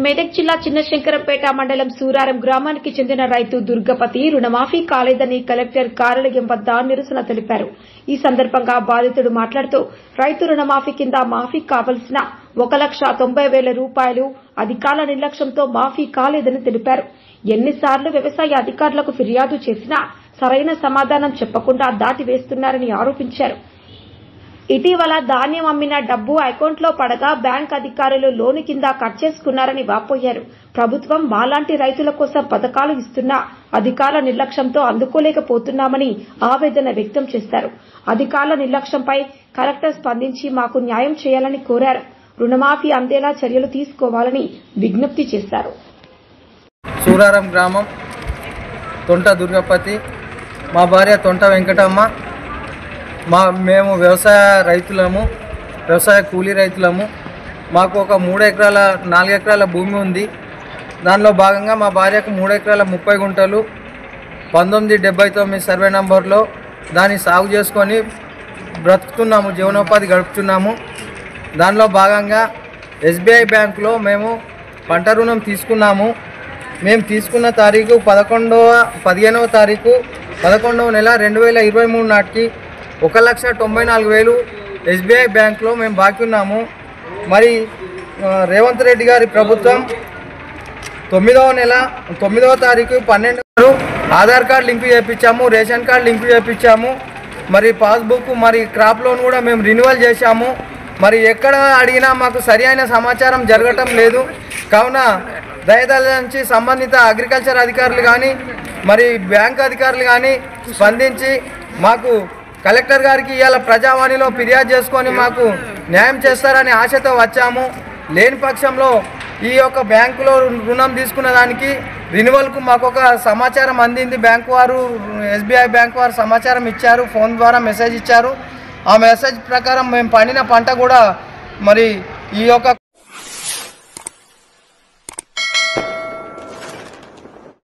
మెదక్ జిల్లా చిన్నశంకరంపేట మండలం సూరారం గ్రామానికి చెందిన రైతు దుర్గపతి రుణమాఫీ కాలేదని కలెక్టర్ కార్యాలయం వద్ద నిరసన తెలిపారు. ఈ సందర్భంగా బాధితుడు మాట్లాడుతూ రైతు రుణమాఫీ కింద మాఫీ కావలసిన 1,90,000 రూపాయలు అధికారుల నిర్లక్ష్యంతో మాఫీ కాలేదని తెలిపారు. ఎన్నిసార్లు వ్యవసాయ అధికారులకు ఫిర్యాదు చేసినా సరైన సమాధానం చెప్పకుండా దాటివేస్తున్నారని ఆరోపించారు. ఇటీవల ధాన్యం అమ్మిన డబ్బు అకౌంట్లో పడగా బ్యాంక్ అధికారులు లోను కింద కట్ చేసుకున్నారని వాపోయారు. ప్రభుత్వం మాలాంటి రైతుల కోసం పథకాలు ఇస్తున్నా అధికారుల నిర్లక్ష్యంతో అందుకోలేకపోతున్నామని ఆవేదన వ్యక్తం చేశారు. అధికారుల నిర్లక్ష్యంపై కలెక్టర్ స్పందించి మాకు న్యాయం చేయాలని కోరారు. రుణమాఫీ అందేలా చర్యలు తీసుకోవాలని విజ్ఞప్తి చేశారు. సూరారం గ్రామం తొంట దుర్గపతి, మా భార్య తొంట వెంకటమ్మ. మేము వ్యవసాయ రైతులము, వ్యవసాయ కూలీ రైతులము. మాకు ఒక 4 ఎకరాల భూమి ఉంది. దానిలో భాగంగా మా భార్యకు 3 ఎకరాల 30 గుంటలు 1979 సర్వే నంబర్లో దాన్ని సాగు చేసుకొని బ్రతుకుతున్నాము, జీవనోపాధి గడుపుతున్నాము. దానిలో భాగంగా SBI బ్యాంకులో మేము పంట రుణం తీసుకున్నాము. మేము తీసుకున్న తారీఖు 15వ తారీఖు 11వ నెల 2023 నాటికి 1,94,000 SBI బ్యాంకులో మేము బాకీ ఉన్నాము. మరి రేవంత్ రెడ్డి గారి ప్రభుత్వం 9వ నెల 9వ తారీఖు 12 ఆధార్ కార్డు లింక్ చేయించాము, రేషన్ కార్డు లింక్ చేయించాము. మరి పాస్బుక్, మరి క్రాప్ లోన్ కూడా మేము రెన్యువల్ చేశాము. మరి ఎక్కడ అడిగినా మాకు సరి అయిన సమాచారం జరగటం లేదు. కావున దయదలించి సంబంధిత అగ్రికల్చర్ అధికారులు కానీ మరి బ్యాంక్ అధికారులు కానీ స్పందించి మాకు కలెక్టర్ గారికి ఇవాళ ప్రజావాణిలో ఫిర్యాదు చేసుకొని మాకు న్యాయం చేస్తారని ఆశతో వచ్చాము. లేని పక్షంలో ఈ యొక్క బ్యాంకులో రుణం తీసుకున్న దానికి రెన్యువల్కు మాకు ఒక సమాచారం అందింది. బ్యాంకు వారు, SBI బ్యాంకు వారు సమాచారం ఇచ్చారు, ఫోన్ ద్వారా మెసేజ్ ఇచ్చారు. ఆ మెసేజ్ ప్రకారం మేము పండిన పంట కూడా మరి ఈ యొక్క